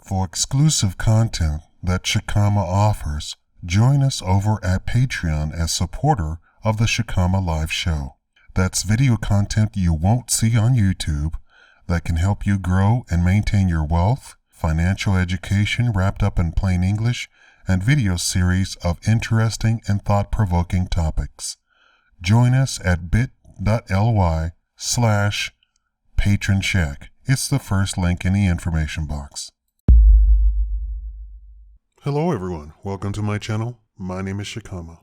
For exclusive content that Shakaama offers, join us over at Patreon as supporter of the Shakaama Live Show. That's video content you won't see on YouTube that can help you grow and maintain your wealth, financial education wrapped up in plain English, and video series of interesting and thought-provoking topics. Join us at bit.ly/PatronShack. It's the first link in the information box. Hello everyone, welcome to my channel. My name is Shakaama.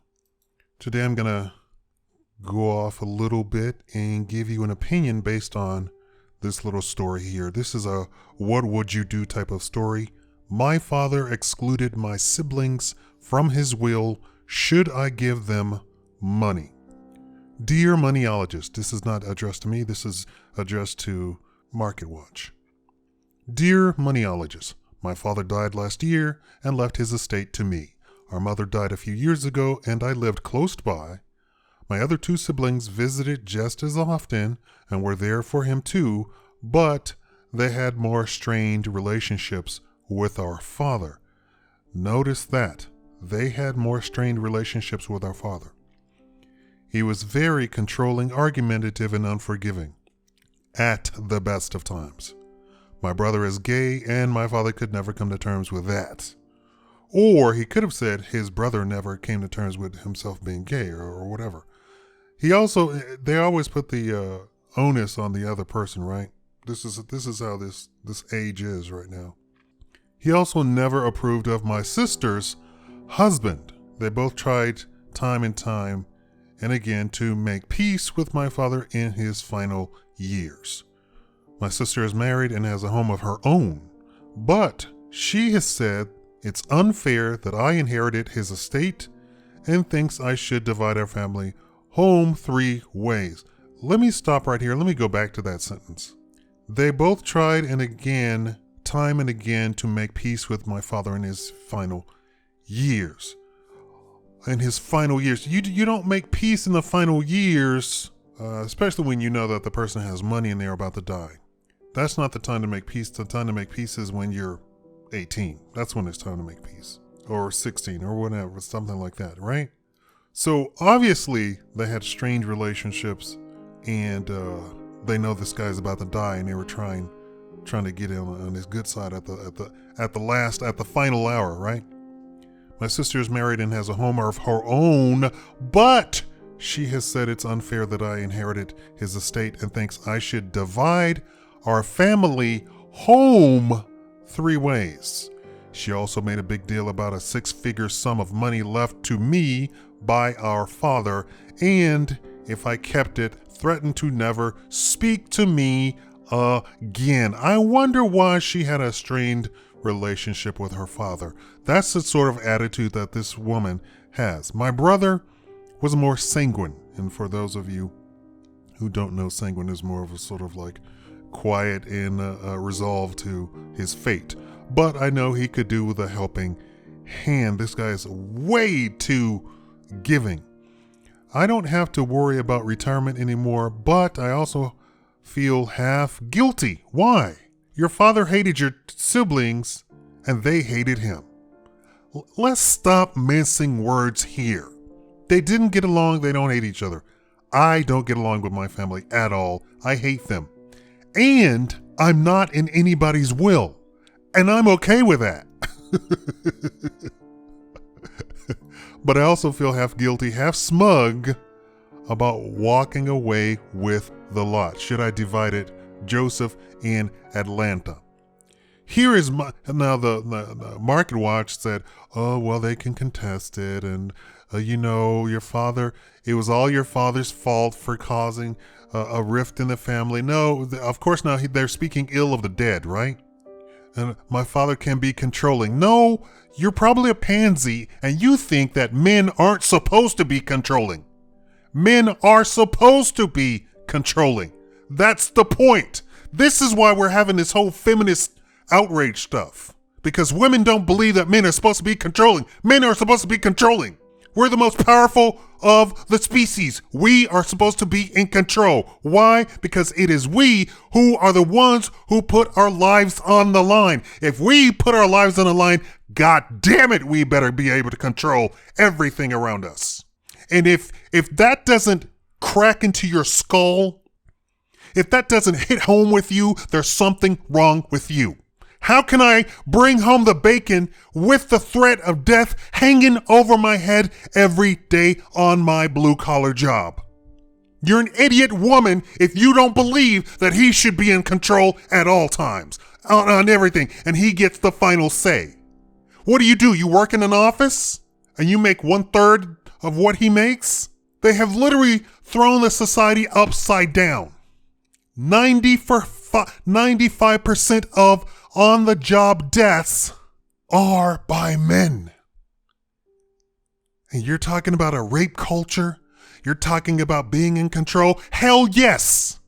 Today I'm gonna go off a little bit and give you an opinion based on this little story here. This is a what would you do type of story. My father excluded my siblings from his will. Should I give them money? Dear moneyologist, this is not addressed to me, this is addressed to Market Watch. Dear moneyologist, my father died last year and left his estate to me. Our mother died a few years ago and I lived close by. My other two siblings visited just as often and were there for him too, but they had more strained relationships with our father. Notice that. They had more strained relationships with our father. He was very controlling, argumentative, and unforgiving. At the best of times. My brother is gay and my father could never come to terms with that. Or he could have said his brother never came to terms with himself being gay or whatever. They always put the onus on the other person, right? This is how this age is right now. He also never approved of my sister's husband. They both tried time and time and again to make peace with my father in his final years. My sister is married and has a home of her own, but she has said it's unfair that I inherited his estate and thinks I should divide our family home 3 ways. Let me stop right here. Let me go back to that sentence. They both tried time and again to make peace with my father in his final years. You don't make peace in the final years, especially when you know that the person has money and they're about to die. That's not the time to make peace. The time to make peace is when you're 18. That's when it's time to make peace. Or 16 or whatever, something like that, right? So obviously they had strained relationships and they know this guy's about to die and they were trying to get him on his good side at the final hour, right? My sister is married and has a home of her own, but she has said it's unfair that I inherited his estate and thinks I should divide our family home 3 ways. She also made a big deal about a 6-figure sum of money left to me by our father, and if I kept it, threatened to never speak to me again. I wonder why she had a strained relationship with her father. That's the sort of attitude that this woman has. My brother was more sanguine, and for those of you who don't know, sanguine is more of a sort of like quiet and resolve to his fate. But I know he could do with a helping hand. This guy is way too giving. I don't have to worry about retirement anymore, but I also feel half guilty. Why? Your father hated your siblings and they hated him. Let's stop mincing words here. They didn't get along. They don't hate each other. I don't get along with my family at all. I hate them. And I'm not in anybody's will. And I'm okay with that. But I also feel half guilty, half smug about walking away with the lot. Should I divide it? Joseph in Atlanta. Here is the Market Watch said, oh, well, they can contest it. And, your father, it was all your father's fault for causing a rift in the family. No, of course now they're speaking ill of the dead, right? And my father can be controlling. No, you're probably a pansy and you think that men aren't supposed to be controlling. Men are supposed to be controlling. That's the point. This is why we're having this whole feminist outrage stuff. Because women don't believe that men are supposed to be controlling. Men are supposed to be controlling. We're the most powerful of the species. We are supposed to be in control. Why? Because it is we who are the ones who put our lives on the line. If we put our lives on the line, God damn it, we better be able to control everything around us. And if that doesn't crack into your skull, if that doesn't hit home with you, there's something wrong with you. How can I bring home the bacon with the threat of death hanging over my head every day on my blue-collar job? You're an idiot woman if you don't believe that he should be in control at all times, on everything, and he gets the final say. What do? You work in an office and you make 1/3 of what he makes? They have literally thrown the society upside down. 95% of on-the-job deaths are by men. And you're talking about a rape culture? You're talking about being in control? Hell yes!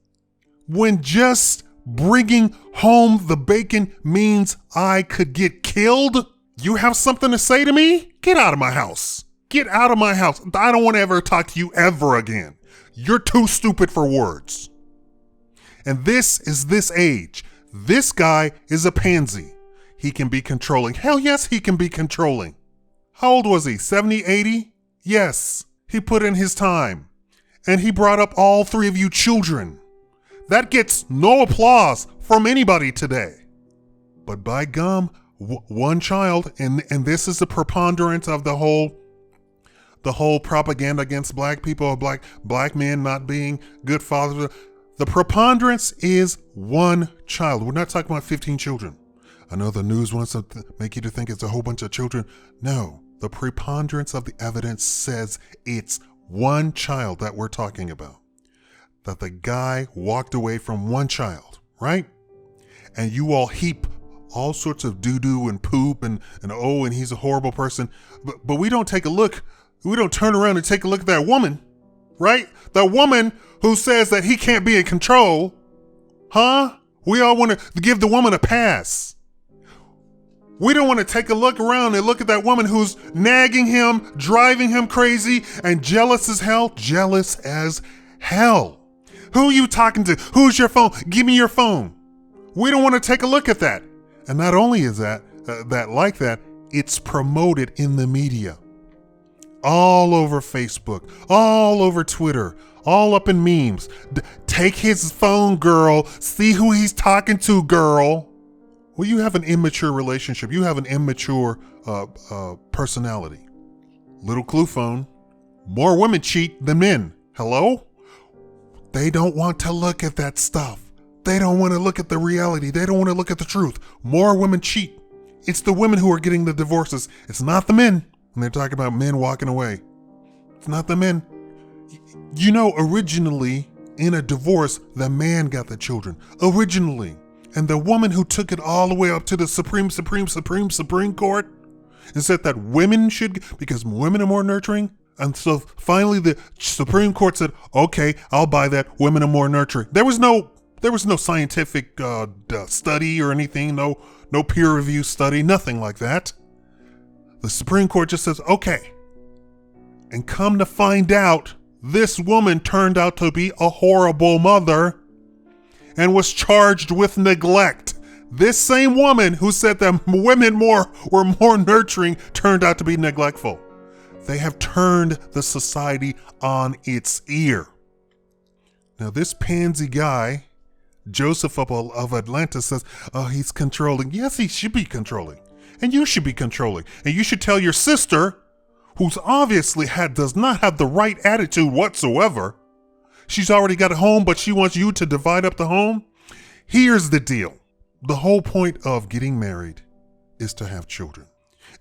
When just bringing home the bacon means I could get killed, you have something to say to me? Get out of my house. Get out of my house. I don't want to ever talk to you ever again. You're too stupid for words. And this is this age. This guy is a pansy. He can be controlling. Hell yes, he can be controlling. How old was he? 70, 80? Yes, he put in his time. And he brought up all 3 of you children. That gets no applause from anybody today. But by gum, one child, and this is the preponderance of the whole propaganda against black people, black men not being good fathers. The preponderance is one child. We're not talking about 15 children. I know the news wants to make you to think it's a whole bunch of children. No, the preponderance of the evidence says it's one child that we're talking about. That the guy walked away from one child, right? And you all heap all sorts of doo-doo and poop and he's a horrible person. But we don't take a look. We don't turn around and take a look at that woman, right? The woman who says that he can't be in control, huh? We all want to give the woman a pass. We don't want to take a look around and look at that woman who's nagging him, driving him crazy, and jealous as hell. Jealous as hell. Who are you talking to? Who's your phone? Give me your phone. We don't want to take a look at that. And not only is that it's promoted in the media. All over Facebook, all over Twitter, all up in memes. Take his phone, girl. See who he's talking to, girl. Well, you have an immature relationship. You have an immature personality. Little clue phone. More women cheat than men. Hello? They don't want to look at that stuff. They don't want to look at the reality. They don't want to look at the truth. More women cheat. It's the women who are getting the divorces. It's not the men. And they're talking about men walking away. It's not the men. You know, originally in a divorce, the man got the children. Originally. And the woman who took it all the way up to the Supreme Court and said that women should, because women are more nurturing. And so finally the Supreme Court said, okay, I'll buy that. Women are more nurturing. There was no scientific study or anything. No peer review study, nothing like that. The Supreme Court just says, okay. And come to find out, this woman turned out to be a horrible mother and was charged with neglect. This same woman who said that women were more nurturing turned out to be neglectful. They have turned the society on its ear. Now this pansy guy, Joseph of Atlanta, says, oh, he's controlling. Yes, he should be controlling. And you should be controlling. And you should tell your sister, who's obviously does not have the right attitude whatsoever. She's already got a home, but she wants you to divide up the home. Here's the deal. The whole point of getting married is to have children.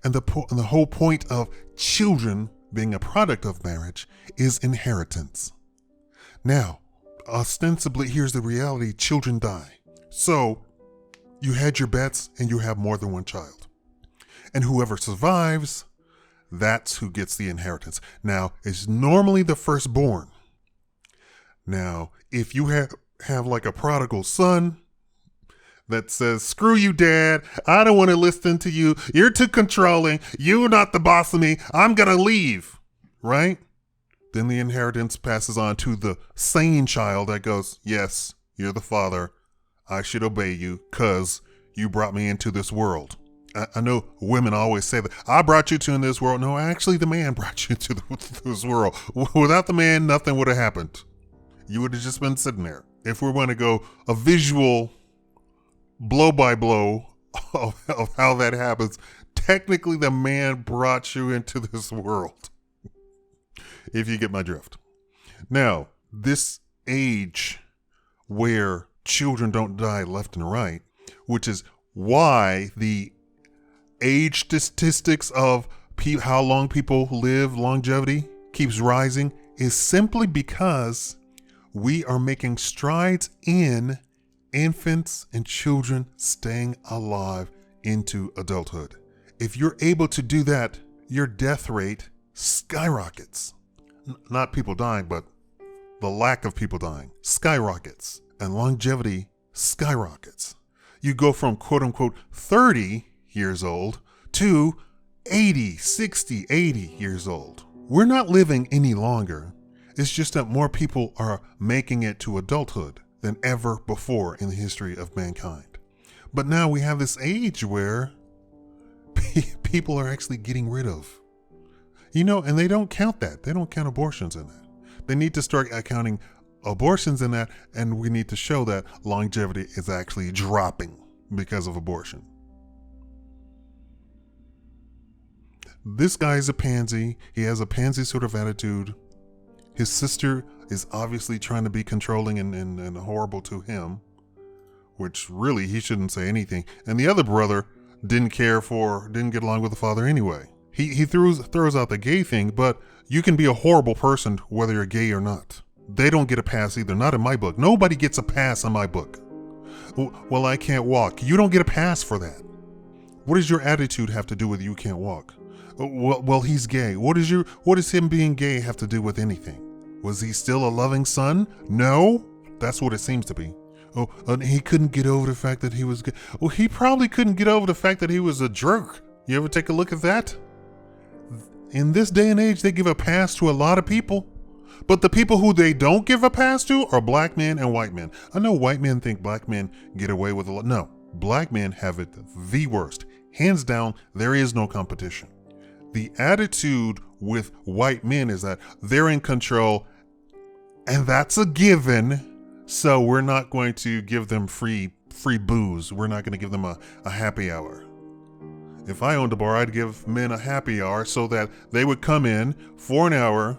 And the whole point of children being a product of marriage is inheritance. Now, ostensibly, here's the reality. Children die. So you had your bets and you have more than one child. And whoever survives, that's who gets the inheritance. Now, it's normally the firstborn. Now, if you have like a prodigal son that says, screw you, dad, I don't want to listen to you, you're too controlling, you're not the boss of me, I'm going to leave. right? Then the inheritance passes on to the sane child that goes, yes, you're the father. I should obey you because you brought me into this world. I know women always say that, I brought you to this world. No, actually the man brought you to this world. Without the man, nothing would have happened. You would have just been sitting there. If we're going to go a visual blow by blow of how that happens, technically the man brought you into this world. If you get my drift. Now, this age where children don't die left and right, which is why the age statistics of how long people live, longevity, keeps rising, is simply because we are making strides in infants and children staying alive into adulthood. If you're able to do that, your death rate skyrockets. Not people dying, but the lack of people dying skyrockets, and longevity skyrockets. You go from quote unquote 30 years old to 80, 60, 80 years old. We're not living any longer. It's just that more people are making it to adulthood than ever before in the history of mankind. But now we have this age where people are actually getting rid of. And they don't count that. They don't count abortions in that. They need to start accounting abortions in that, and we need to show that longevity is actually dropping because of abortion. This guy is a pansy. He has a pansy sort of attitude. His sister is obviously trying to be controlling and horrible to him, which really he shouldn't say anything. And the other brother didn't get along with the father anyway. He throws out the gay thing, but you can be a horrible person whether you're gay or not. They don't get a pass either, not in my book. Nobody gets a pass in my book. Well, I can't walk. You don't get a pass for that. What does your attitude have to do with you can't walk? Well, he's gay. What does him being gay have to do with anything? Was he still a loving son? No, that's what it seems to be. Oh, and he couldn't get over the fact that he was gay. Well, he probably couldn't get over the fact that he was a jerk. You ever take a look at that? In this day and age, they give a pass to a lot of people. But the people who they don't give a pass to are black men and white men. I know white men think black men get away with a lot. No, black men have it the worst. Hands down, there is no competition. The attitude with white men is that they're in control, and that's a given. So we're not going to give them free booze. We're not going to give them a happy hour. If I owned a bar, I'd give men a happy hour so that they would come in for an hour,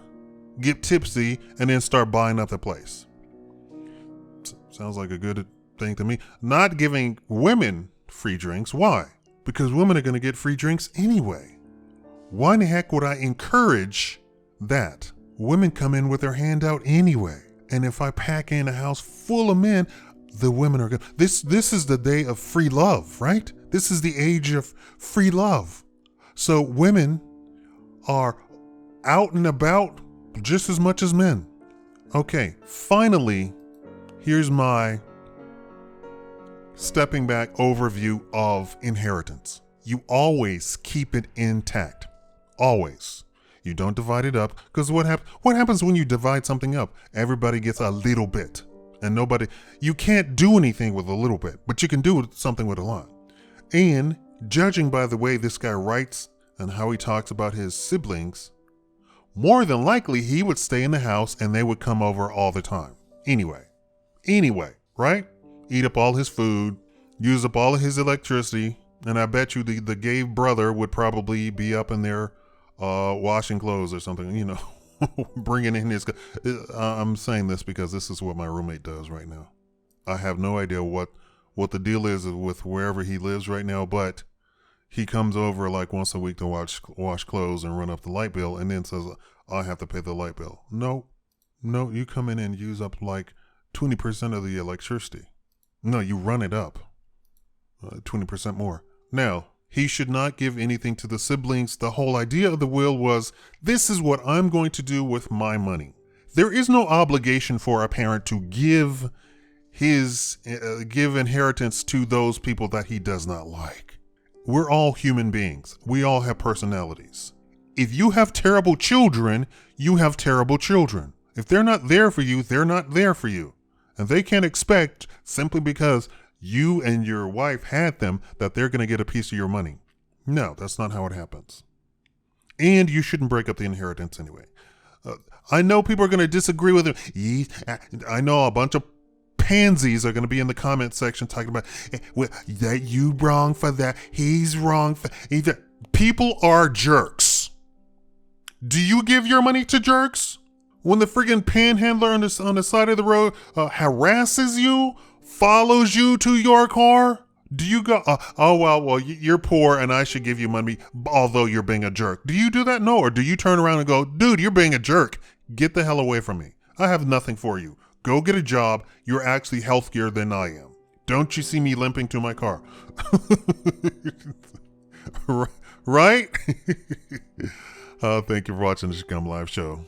get tipsy, and then start buying up the place. Sounds like a good thing to me. Not giving women free drinks. Why? Because women are going to get free drinks anyway. Why in the heck would I encourage that? Women come in with their hand out anyway. And if I pack in a house full of men, the women are good. This is the day of free love, right? This is the age of free love. So women are out and about just as much as men. Okay, finally, here's my stepping back overview of inheritance. You always keep it intact. Always. You don't divide it up, because what happens when you divide something up? Everybody gets a little bit. And you can't do anything with a little bit, but you can do something with a lot. And judging by the way this guy writes and how he talks about his siblings, more than likely he would stay in the house and they would come over all the time. Anyway, right? Eat up all his food, use up all of his electricity, and I bet you the gay brother would probably be up in there washing clothes or something, bringing in his... I'm saying this because this is what my roommate does right now. I have no idea what the deal is with wherever he lives right now, but he comes over like once a week to wash clothes and run up the light bill, and then says, I have to pay the light bill. No, you come in and use up like 20% of the electricity. No, you run it up 20% more. Now, he should not give anything to the siblings. The whole idea of the will was, this is what I'm going to do with my money. There is no obligation for a parent to give inheritance to those people that he does not like. We're all human beings. We all have personalities. if you have terrible children, you have terrible children. If they're not there for you, they're not there for you. And they can't expect, simply because you and your wife had them, that they're going to get a piece of your money. No, that's not how it happens. And you shouldn't break up the inheritance anyway. I know people are going to disagree with him. I know a bunch of pansies are going to be in the comment section talking about that you wrong for that. He's wrong for either. People are jerks. Do you give your money to jerks? When the friggin' panhandler on the side of the road harasses you, follows you to your car, do you go, well, you're poor and I should give you money, although you're being a jerk? Do you do that? No. Or do you turn around and go, dude, you're being a jerk. Get the hell away from me. I have nothing for you. Go get a job. You're actually healthier than I am. Don't you see me limping to my car? Right? Thank you for watching the Shakaama Live Show.